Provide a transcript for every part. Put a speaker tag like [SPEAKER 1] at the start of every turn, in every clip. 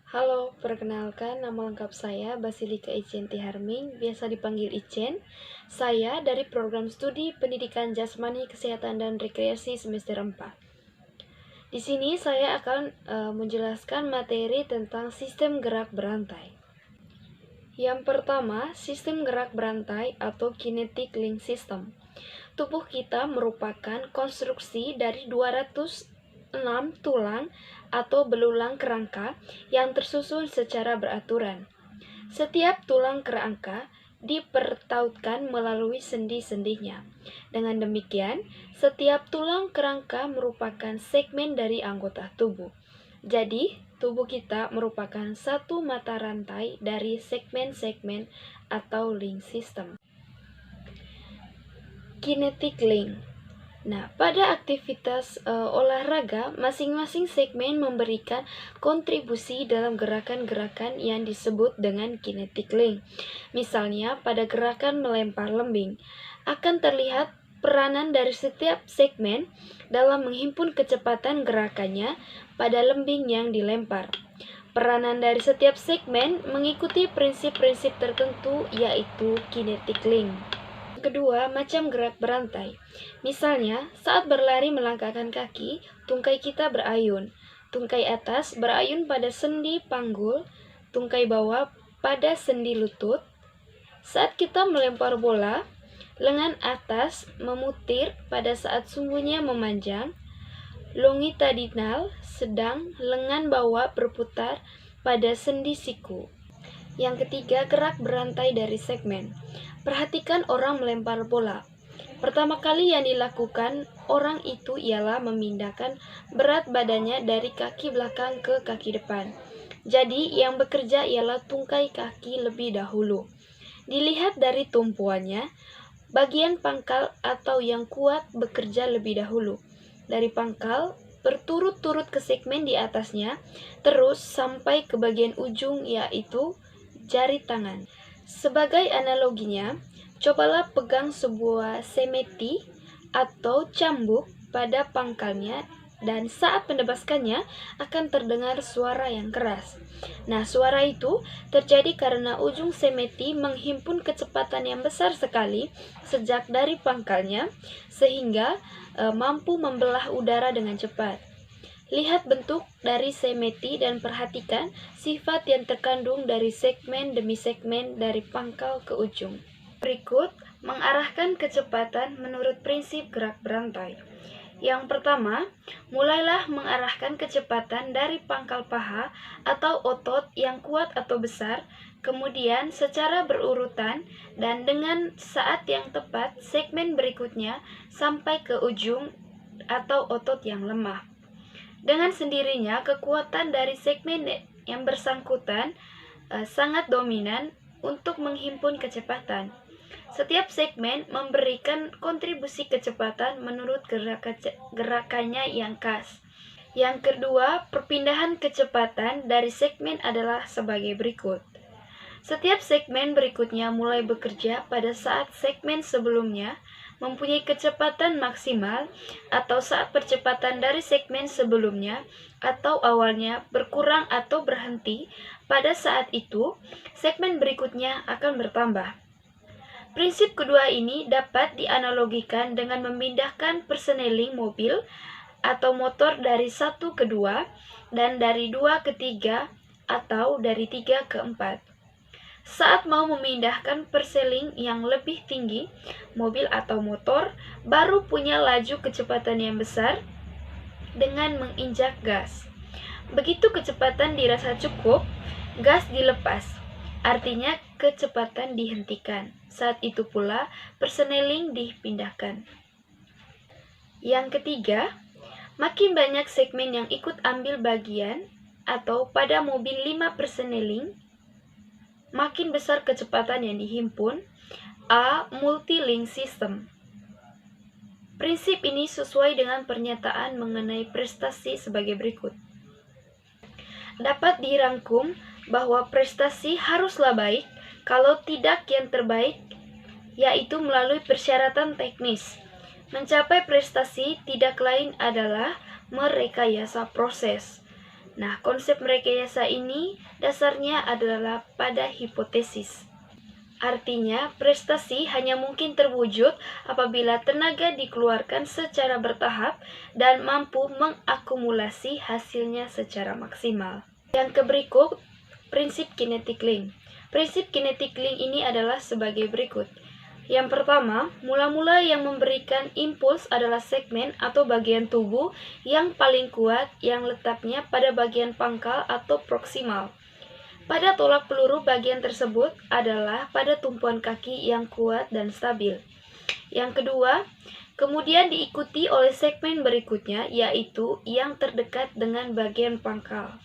[SPEAKER 1] Halo, perkenalkan nama lengkap saya Basilika Ichen Tiharming, biasa dipanggil Ichen. Saya dari program studi Pendidikan Jasmani, Kesehatan dan Rekreasi semester 4. Di sini saya akan menjelaskan materi tentang sistem gerak berantai. Yang pertama, sistem gerak berantai atau kinetic link system. Tubuh kita merupakan konstruksi dari 206 tulang atau belulang kerangka yang tersusun secara beraturan. Setiap tulang kerangka dipertautkan melalui sendi-sendinya. Dengan demikian, setiap tulang kerangka merupakan segmen dari anggota tubuh. Jadi, tubuh kita merupakan satu mata rantai dari segmen-segmen atau link system. Kinetic link. Nah, pada aktivitas olahraga, masing-masing segmen memberikan kontribusi dalam gerakan-gerakan yang disebut dengan kinetic link. Misalnya, pada gerakan melempar lembing, akan terlihat peranan dari setiap segmen dalam menghimpun kecepatan gerakannya pada lembing yang dilempar. Peranan dari setiap segmen mengikuti prinsip-prinsip tertentu, yaitu kinetic link. Kedua, macam gerak berantai. Misalnya, saat berlari melangkahkan kaki, tungkai kita berayun. Tungkai atas berayun pada sendi panggul, tungkai bawah pada sendi lutut. Saat kita melempar bola, lengan atas memutir pada saat sumbunya memanjang, longitudinal, sedang lengan bawah berputar pada sendi siku. Yang ketiga, gerak berantai dari segmen. Perhatikan orang melempar bola. Pertama kali yang dilakukan orang itu ialah memindahkan berat badannya dari kaki belakang ke kaki depan. Jadi, yang bekerja ialah tungkai kaki lebih dahulu. Dilihat dari tumpuannya, bagian pangkal atau yang kuat bekerja lebih dahulu. Dari pangkal, berturut-turut ke segmen di atasnya, terus sampai ke bagian ujung, yaitu jari tangan. Sebagai analoginya, cobalah pegang sebuah semeti atau cambuk pada pangkalnya, dan saat menebaskannya akan terdengar suara yang keras. Nah, suara itu terjadi karena ujung semeti menghimpun kecepatan yang besar sekali sejak dari pangkalnya, sehingga mampu membelah udara dengan cepat. Lihat bentuk dari semeti dan perhatikan sifat yang terkandung dari segmen demi segmen dari pangkal ke ujung. Berikut, mengarahkan kecepatan menurut prinsip gerak berantai. Yang pertama, mulailah mengarahkan kecepatan dari pangkal paha atau otot yang kuat atau besar, kemudian secara berurutan dan dengan saat yang tepat segmen berikutnya sampai ke ujung atau otot yang lemah. Dengan sendirinya, kekuatan dari segmen yang bersangkutan sangat dominan untuk menghimpun kecepatan. Setiap segmen memberikan kontribusi kecepatan menurut gerakannya yang khas. Yang kedua, perpindahan kecepatan dari segmen adalah sebagai berikut. Setiap segmen berikutnya mulai bekerja pada saat segmen sebelumnya mempunyai kecepatan maksimal atau saat percepatan dari segmen sebelumnya atau awalnya berkurang atau berhenti. Pada saat itu, segmen berikutnya akan bertambah. Prinsip kedua ini dapat dianalogikan dengan memindahkan perseneling mobil atau motor dari 1 ke 2 dan dari 2 ke 3 atau dari 3 ke 4. Saat mau memindahkan perseling yang lebih tinggi, mobil atau motor baru punya laju kecepatan yang besar dengan menginjak gas. Begitu kecepatan dirasa cukup, gas dilepas. Artinya kecepatan dihentikan. Saat itu pula perseneling dipindahkan. Yang ketiga, makin banyak segmen yang ikut ambil bagian atau pada mobil 5 perseneling, makin besar kecepatan yang dihimpun. A. Multi-link system. Prinsip ini sesuai dengan pernyataan mengenai prestasi sebagai berikut. Dapat dirangkum bahwa prestasi haruslah baik, kalau tidak yang terbaik, yaitu melalui persyaratan teknis. Mencapai prestasi tidak lain adalah merekayasa proses. Nah, konsep rekayasa ini dasarnya adalah pada hipotesis. Artinya, prestasi hanya mungkin terwujud apabila tenaga dikeluarkan secara bertahap dan mampu mengakumulasi hasilnya secara maksimal. Yang berikut, prinsip kinetic link. Prinsip kinetic link ini adalah sebagai berikut. Yang pertama, mula-mula yang memberikan impuls adalah segmen atau bagian tubuh yang paling kuat yang letaknya pada bagian pangkal atau proksimal. Pada tolak peluru, bagian tersebut adalah pada tumpuan kaki yang kuat dan stabil. Yang kedua, kemudian diikuti oleh segmen berikutnya, yaitu yang terdekat dengan bagian pangkal.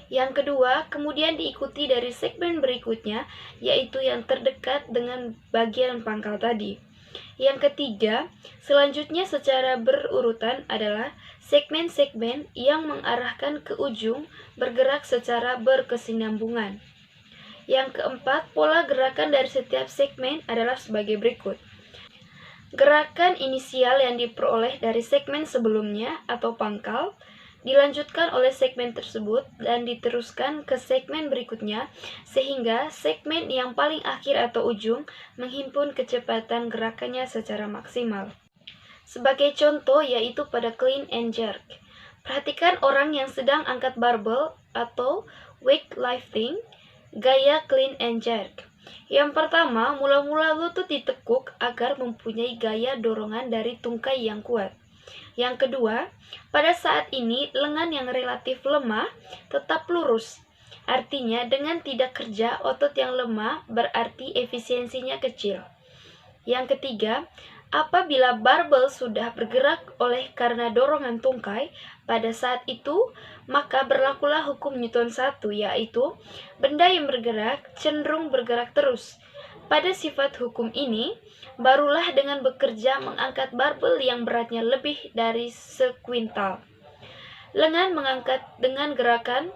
[SPEAKER 1] Yang kedua, kemudian diikuti dari segmen berikutnya, yaitu yang terdekat dengan bagian pangkal tadi. Yang ketiga, selanjutnya secara berurutan adalah segmen-segmen yang mengarahkan ke ujung bergerak secara berkesinambungan. Yang keempat, pola gerakan dari setiap segmen adalah sebagai berikut. Gerakan inisial yang diperoleh dari segmen sebelumnya atau pangkal dilanjutkan oleh segmen tersebut dan diteruskan ke segmen berikutnya sehingga segmen yang paling akhir atau ujung menghimpun kecepatan gerakannya secara maksimal. Sebagai contoh yaitu pada clean and jerk. Perhatikan orang yang sedang angkat barbel atau weightlifting, gaya clean and jerk. Yang pertama, mula-mula lutut ditekuk agar mempunyai gaya dorongan dari tungkai yang kuat. Yang kedua, pada saat ini lengan yang relatif lemah tetap lurus. Artinya dengan tidak kerja otot yang lemah berarti efisiensinya kecil. Yang ketiga, apabila barbel sudah bergerak oleh karena dorongan tungkai, pada saat itu maka berlakulah hukum Newton 1, yaitu benda yang bergerak cenderung bergerak terus. Pada sifat hukum ini, barulah dengan bekerja mengangkat barbel yang beratnya lebih dari sekuintal. Lengan mengangkat dengan gerakan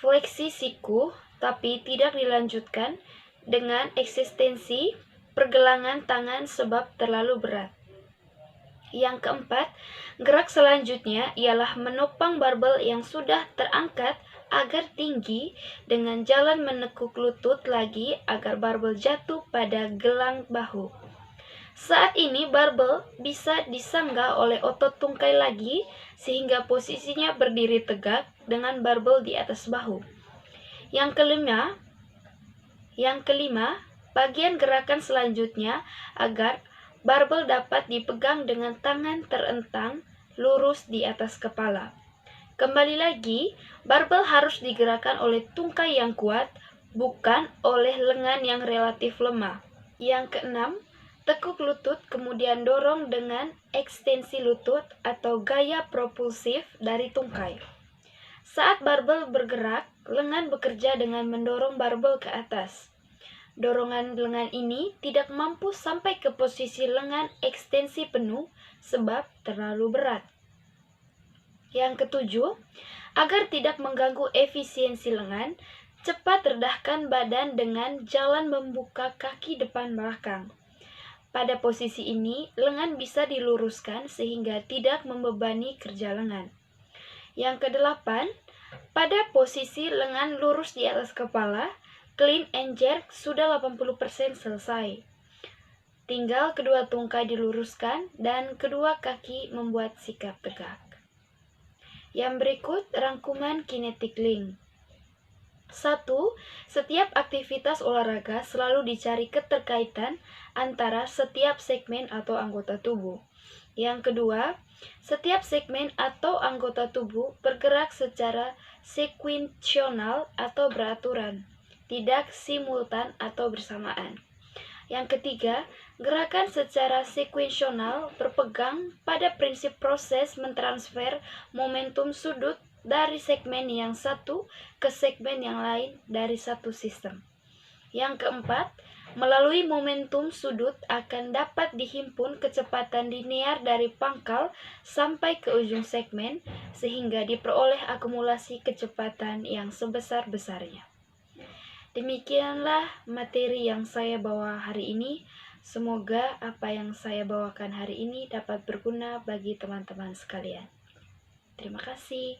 [SPEAKER 1] fleksi siku, tapi tidak dilanjutkan dengan eksistensi pergelangan tangan sebab terlalu berat. Yang keempat, gerak selanjutnya ialah menopang barbel yang sudah terangkat agar tinggi dengan jalan menekuk lutut lagi agar barbel jatuh pada gelang bahu. Saat ini barbel bisa disanggah oleh otot tungkai lagi sehingga posisinya berdiri tegak dengan barbel di atas bahu. Yang kelima, bagian gerakan selanjutnya agar barbel dapat dipegang dengan tangan terentang lurus di atas kepala. Kembali lagi, barbel harus digerakkan oleh tungkai yang kuat, bukan oleh lengan yang relatif lemah. Yang keenam, tekuk lutut kemudian dorong dengan ekstensi lutut atau gaya propulsif dari tungkai. Saat barbel bergerak, lengan bekerja dengan mendorong barbel ke atas. Dorongan lengan ini tidak mampu sampai ke posisi lengan ekstensi penuh sebab terlalu berat. Yang ketujuh, agar tidak mengganggu efisiensi lengan, cepat rendahkan badan dengan jalan membuka kaki depan belakang. Pada posisi ini, lengan bisa diluruskan sehingga tidak membebani kerja lengan. Yang kedelapan, pada posisi lengan lurus di atas kepala, clean and jerk sudah 80% selesai. Tinggal kedua tungkai diluruskan dan kedua kaki membuat sikap tegak. Yang berikut rangkuman kinetic link. 1. Setiap aktivitas olahraga selalu dicari keterkaitan antara setiap segmen atau anggota tubuh. Yang kedua, setiap segmen atau anggota tubuh bergerak secara sekuensional atau beraturan, tidak simultan atau bersamaan. Yang ketiga, gerakan secara sekuensional berpegang pada prinsip proses mentransfer momentum sudut dari segmen yang satu ke segmen yang lain dari satu sistem. Yang keempat, melalui momentum sudut akan dapat dihimpun kecepatan linear dari pangkal sampai ke ujung segmen sehingga diperoleh akumulasi kecepatan yang sebesar-besarnya. Demikianlah materi yang saya bawa hari ini. Semoga apa yang saya bawakan hari ini dapat berguna bagi teman-teman sekalian. Terima kasih.